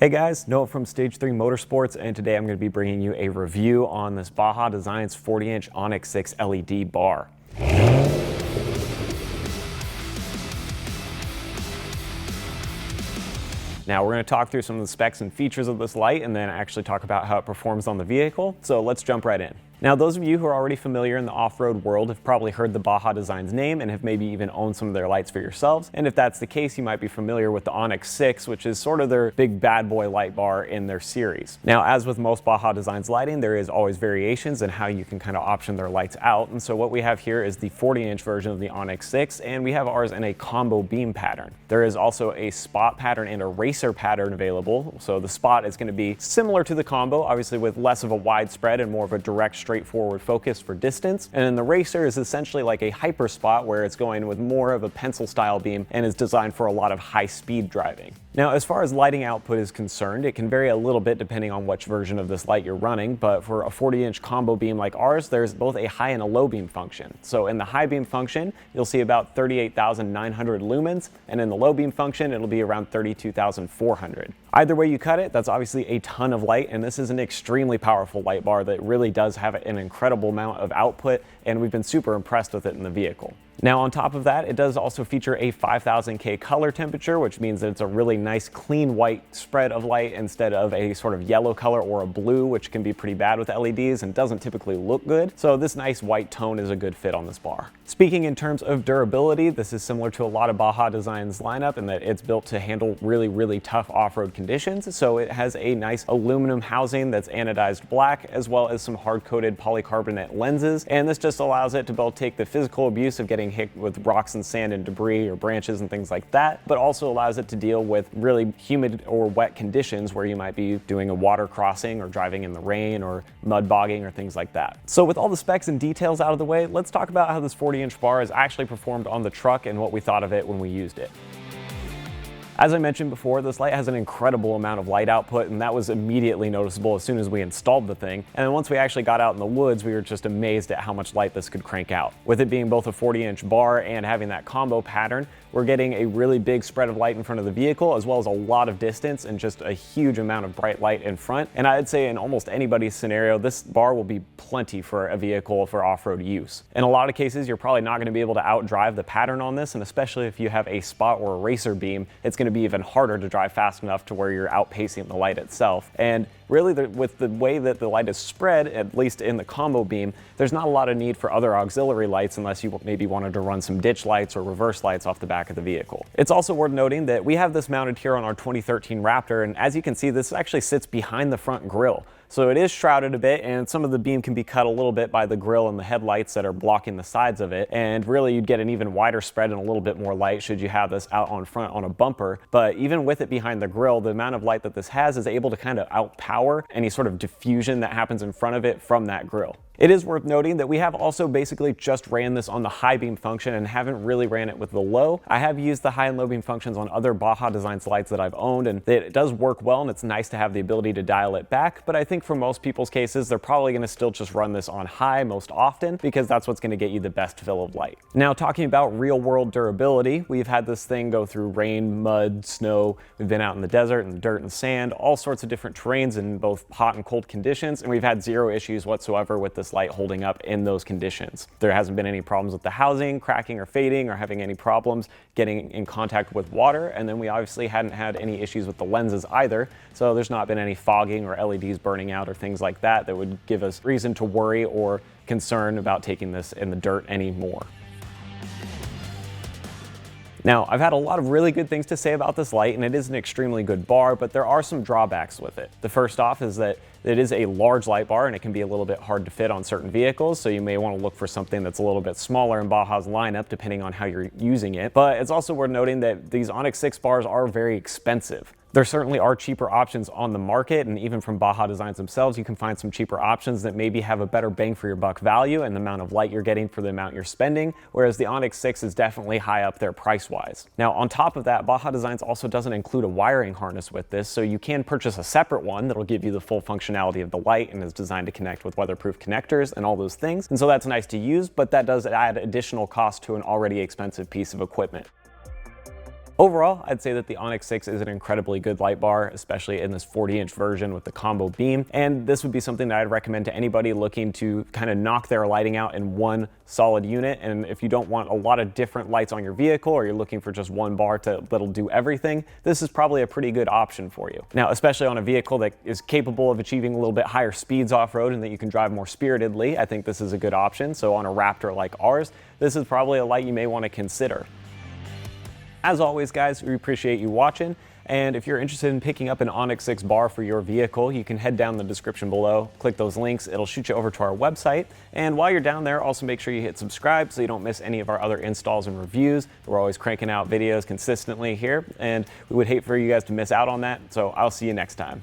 Hey guys, Noah from Stage 3 Motorsports, and today I'm going to be bringing you a review on this Baja Designs 40-inch OnX6 LED bar. Now we're going to talk through some of the specs and features of this light and then actually talk about how it performs on the vehicle, so let's jump right in. Now, those of you who are already familiar in the off-road world have probably heard the Baja Designs name and have maybe even owned some of their lights for yourselves. And if that's the case, you might be familiar with the OnX6, which is sort of their big bad boy light bar in their series. Now, as with most Baja Designs lighting, there is always variations in how you can kind of option their lights out. And so what we have here is the 40-inch version of the OnX6, and we have ours in a combo beam pattern. There is also a spot pattern and a racer pattern available. So the spot is going to be similar to the combo, obviously with less of a wide spread and more of a direct, straightforward focus for distance. And then the racer is essentially like a hyper spot where it's going with more of a pencil style beam and is designed for a lot of high speed driving. Now, as far as lighting output is concerned, it can vary a little bit depending on which version of this light you're running, but for a 40-inch combo beam like ours, there's both a high and a low beam function. So in the high beam function, you'll see about 38,900 lumens, and in the low beam function, it'll be around 32,400. Either way you cut it, that's obviously a ton of light, and this is an extremely powerful light bar that really does have an incredible amount of output, and we've been super impressed with it in the vehicle. Now, on top of that, it does also feature a 5000K color temperature, which means that it's a really nice clean white spread of light instead of a sort of yellow color or a blue, which can be pretty bad with LEDs and doesn't typically look good. So this nice white tone is a good fit on this bar. Speaking in terms of durability, this is similar to a lot of Baja Designs lineup in that it's built to handle really tough off-road conditions. So it has a nice aluminum housing that's anodized black, as well as some hard-coated polycarbonate lenses. And this just allows it to both take the physical abuse of getting hit with rocks and sand and debris or branches and things like that, but also allows it to deal with really humid or wet conditions where you might be doing a water crossing or driving in the rain or mud bogging or things like that. So with all the specs and details out of the way, let's talk about how this 40-inch bar has actually performed on the truck and what we thought of it when we used it. As I mentioned before, this light has an incredible amount of light output, and that was immediately noticeable as soon as we installed the thing. And then once we actually got out in the woods, we were just amazed at how much light this could crank out. With it being both a 40-inch bar and having that combo pattern, we're getting a really big spread of light in front of the vehicle, as well as a lot of distance and just a huge amount of bright light in front. And I'd say in almost anybody's scenario, this bar will be plenty for a vehicle for off-road use. In a lot of cases, you're probably not going to be able to outdrive the pattern on this, and especially if you have a spot or a racer beam, it's going to be even harder to drive fast enough to where you're outpacing the light itself. And really, with the way that the light is spread, at least in the combo beam, there's not a lot of need for other auxiliary lights unless you maybe wanted to run some ditch lights or reverse lights off the back of the vehicle. It's also worth noting that we have this mounted here on our 2013 Raptor, and as you can see, this actually sits behind the front grille. So it is shrouded a bit, and some of the beam can be cut a little bit by the grille and the headlights that are blocking the sides of it. And really, you'd get an even wider spread and a little bit more light should you have this out on front on a bumper. But even with it behind the grille, the amount of light that this has is able to kind of outpower any sort of diffusion that happens in front of it from that grille. It is worth noting that we have also basically just ran this on the high beam function and haven't really ran it with the low. I have used the high and low beam functions on other Baja Designs lights that I've owned, and it does work well, and it's nice to have the ability to dial it back. But I think for most people's cases, they're probably going to still just run this on high most often because that's what's going to get you the best fill of light. Now, talking about real world durability, we've had this thing go through rain, mud, snow. We've been out in the desert and dirt and sand, all sorts of different terrains in both hot and cold conditions, and we've had zero issues whatsoever with this light holding up in those conditions. There hasn't been any problems with the housing cracking or fading or having any problems getting in contact with water, and then we obviously hadn't had any issues with the lenses either, so there's not been any fogging or LEDs burning out or things like that that would give us reason to worry or concern about taking this in the dirt anymore. Now, I've had a lot of really good things to say about this light, and it is an extremely good bar, but there are some drawbacks with it. The first off is that it is a large light bar, and it can be a little bit hard to fit on certain vehicles, so you may want to look for something that's a little bit smaller in Baja's lineup, depending on how you're using it. But it's also worth noting that these OnX6 bars are very expensive. There certainly are cheaper options on the market, and even from Baja Designs themselves, you can find some cheaper options that maybe have a better bang for your buck value and the amount of light you're getting for the amount you're spending, whereas the OnX6 is definitely high up there price-wise. Now, on top of that, Baja Designs also doesn't include a wiring harness with this, so you can purchase a separate one that'll give you the full functionality of the light and is designed to connect with weatherproof connectors and all those things. And so that's nice to use, but that does add additional cost to an already expensive piece of equipment. Overall, I'd say that the OnX6 is an incredibly good light bar, especially in this 40-inch version with the combo beam, and this would be something that I'd recommend to anybody looking to kind of knock their lighting out in one solid unit. And if you don't want a lot of different lights on your vehicle, or you're looking for just one bar that'll do everything, this is probably a pretty good option for you. Now, especially on a vehicle that is capable of achieving a little bit higher speeds off-road and that you can drive more spiritedly, I think this is a good option. So on a Raptor like ours, this is probably a light you may want to consider. As always, guys, we appreciate you watching, and if you're interested in picking up an OnX6 bar for your vehicle, you can head down the description below, click those links, it'll shoot you over to our website, and while you're down there, also make sure you hit subscribe so you don't miss any of our other installs and reviews. We're always cranking out videos consistently here, and we would hate for you guys to miss out on that, so I'll see you next time.